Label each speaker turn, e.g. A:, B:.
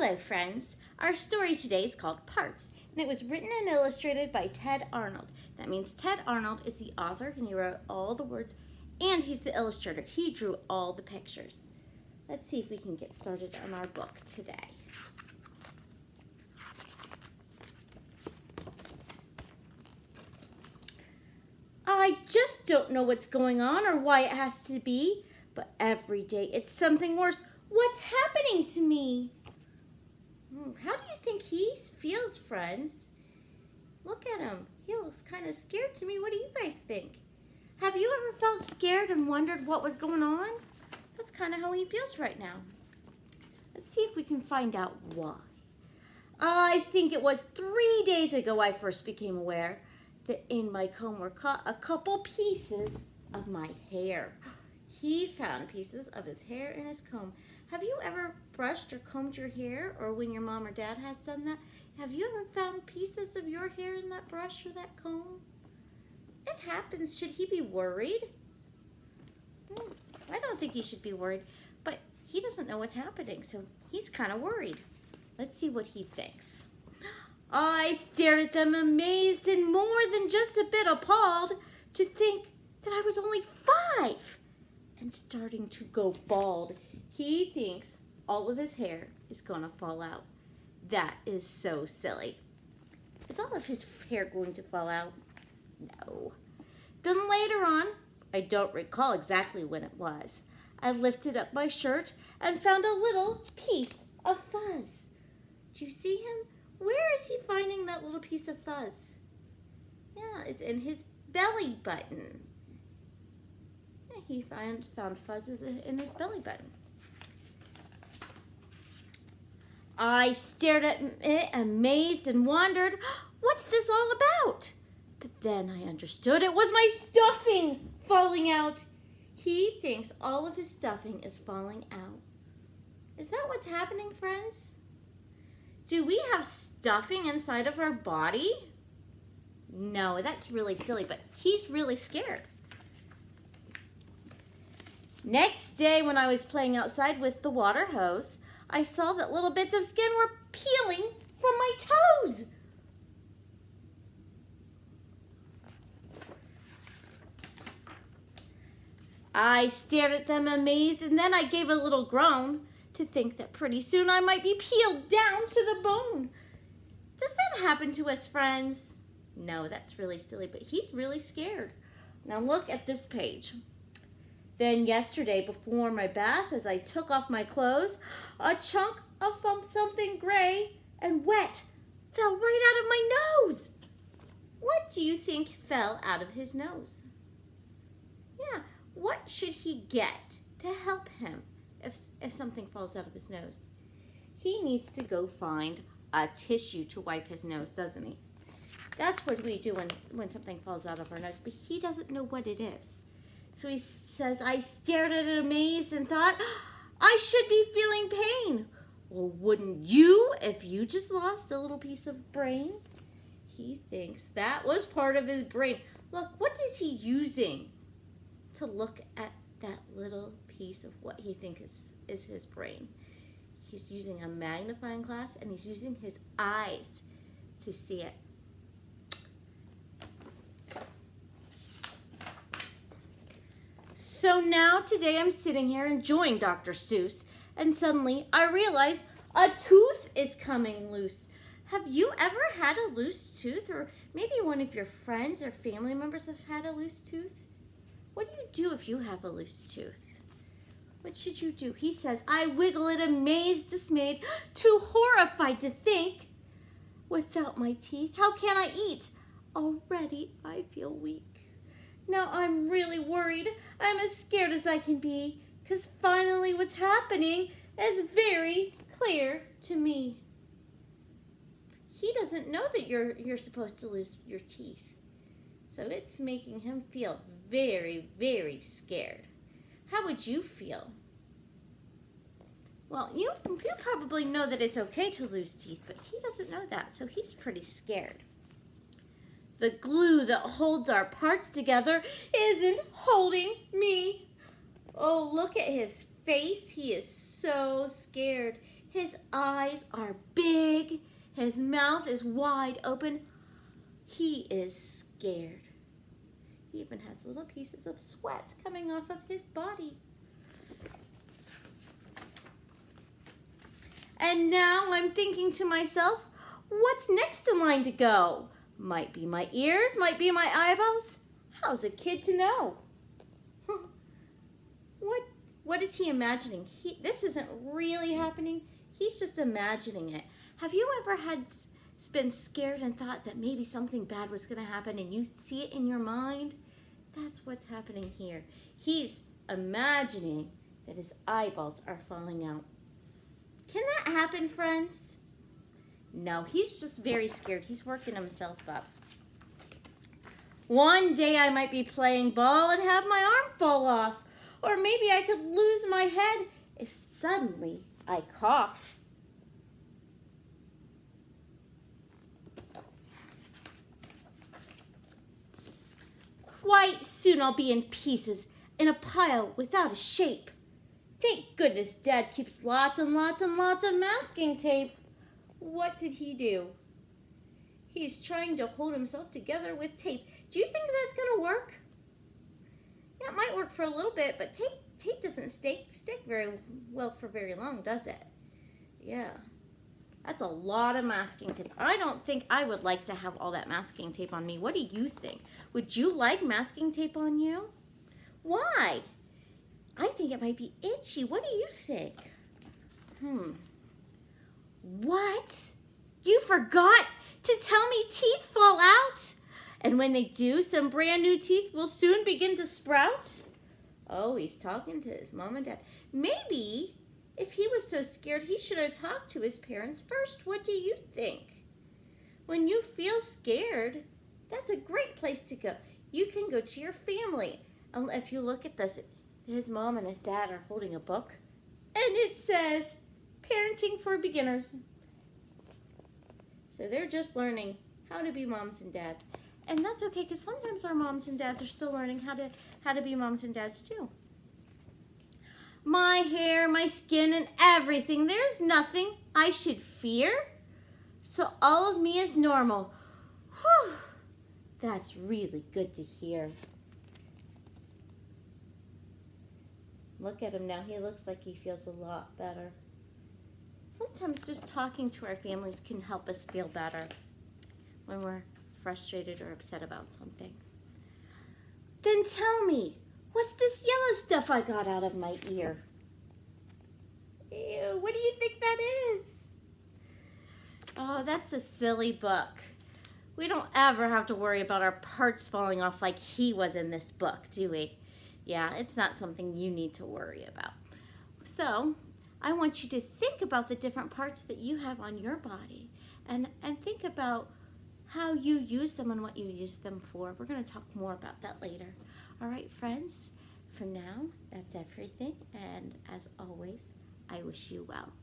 A: Hello, friends. Our story today is called Parts, and it was written and illustrated by Ted Arnold. That means Ted Arnold is the author, and he wrote all the words, and he's the illustrator. He drew all the pictures. Let's see if we can get started on our book today. I just don't know what's going on or why it has to be, but every day it's something worse. What's happening to me? How do you think he feels, friends? Look at him. He looks kind of scared to me. What do you guys think? Have you ever felt scared and wondered what was going on? That's kind of how he feels right now. Let's see if we can find out why. I think it was 3 days ago I first became aware that in my comb were caught a couple pieces of my hair. He found pieces of his hair in his comb. Have you ever brushed or combed your hair, or when your mom or dad has done that? Have you ever found pieces of your hair in that brush or that comb? It happens. Should he be worried? I don't think he should be worried, but he doesn't know what's happening, so he's kind of worried. Let's see what he thinks. I stared at them, amazed and more than just a bit appalled to think that I was only 5 and starting to go bald. He thinks all of his hair is going to fall out. That is so silly. Is all of his hair going to fall out? No. Then later on, I don't recall exactly when it was, I lifted up my shirt and found a little piece of fuzz. Do you see him? Where is he finding that little piece of fuzz? Yeah, it's in his belly button. Yeah, he found fuzzes in his belly button. I stared at it, amazed and wondered, what's this all about? But then I understood it was my stuffing falling out. He thinks all of his stuffing is falling out. Is that what's happening, friends? Do we have stuffing inside of our body? No, that's really silly, but he's really scared. Next day, when I was playing outside with the water hose, I saw that little bits of skin were peeling from my toes. I stared at them amazed, and then I gave a little groan to think that pretty soon I might be peeled down to the bone. Does that happen to us, friends? No, that's really silly, but he's really scared. Now look at this page. Then yesterday, before my bath, as I took off my clothes, a chunk of something gray and wet fell right out of my nose. What do you think fell out of his nose? Yeah, what should he get to help him if something falls out of his nose? He needs to go find a tissue to wipe his nose, doesn't he? That's what we do when something falls out of our nose, but he doesn't know what it is. So he says, I stared at it amazed and thought, I should be feeling pain. Well, wouldn't you if you just lost a little piece of brain? He thinks that was part of his brain. Look, what is he using to look at that little piece of what he thinks is his brain? He's using a magnifying glass, and he's using his eyes to see it. So now today I'm sitting here enjoying Dr. Seuss, and suddenly I realize a tooth is coming loose. Have you ever had a loose tooth, or maybe one of your friends or family members have had a loose tooth? What do you do if you have a loose tooth? What should you do? He says, I wiggle it amazed, dismayed, too horrified to think. Without my teeth, how can I eat? Already I feel weak. Now I'm really worried. I'm as scared as I can be, because finally what's happening is very clear to me. He doesn't know that you're supposed to lose your teeth. So it's making him feel very, very scared. How would you feel? Well, you probably know that it's okay to lose teeth, but he doesn't know that, so he's pretty scared. The glue that holds our parts together isn't holding me. Oh, look at his face. He is so scared. His eyes are big. His mouth is wide open. He is scared. He even has little pieces of sweat coming off of his body. And now I'm thinking to myself, what's next in line to go? Might be my ears, might be my eyeballs. How's a kid to know? What is he imagining? This isn't really happening. He's just imagining it. Have you ever been scared and thought that maybe something bad was going to happen and you see it in your mind? That's what's happening here. He's imagining that his eyeballs are falling out. Can that happen, friends? No, he's just very scared. He's working himself up. One day I might be playing ball and have my arm fall off. Or maybe I could lose my head if suddenly I cough. Quite soon I'll be in pieces, in a pile without a shape. Thank goodness Dad keeps lots and lots and lots of masking tape. What did he do? He's trying to hold himself together with tape. Do you think that's going to work? Yeah, it might work for a little bit, but tape doesn't stick very well for very long, does it? Yeah. That's a lot of masking tape. I don't think I would like to have all that masking tape on me. What do you think? Would you like masking tape on you? Why? I think it might be itchy. What do you think? What? You forgot to tell me teeth fall out? And when they do, some brand new teeth will soon begin to sprout? Oh, he's talking to his mom and dad. Maybe if he was so scared, he should have talked to his parents first. What do you think? When you feel scared, that's a great place to go. You can go to your family. If you look at this, his mom and his dad are holding a book, and it says, Parenting for Beginners. So they're just learning how to be moms and dads. And that's okay, because sometimes our moms and dads are still learning how to be moms and dads too. My hair, my skin, and everything, there's nothing I should fear. So all of me is normal. Whew, that's really good to hear. Look at him now. He looks like he feels a lot better. Sometimes just talking to our families can help us feel better when we're frustrated or upset about something. Then tell me, what's this yellow stuff I got out of my ear? Ew, what do you think that is? Oh, that's a silly book. We don't ever have to worry about our parts falling off like he was in this book, do we? Yeah, it's not something you need to worry about. So, I want you to think about the different parts that you have on your body and think about how you use them and what you use them for. We're going to talk more about that later. All right, friends, for now, that's everything. And as always, I wish you well.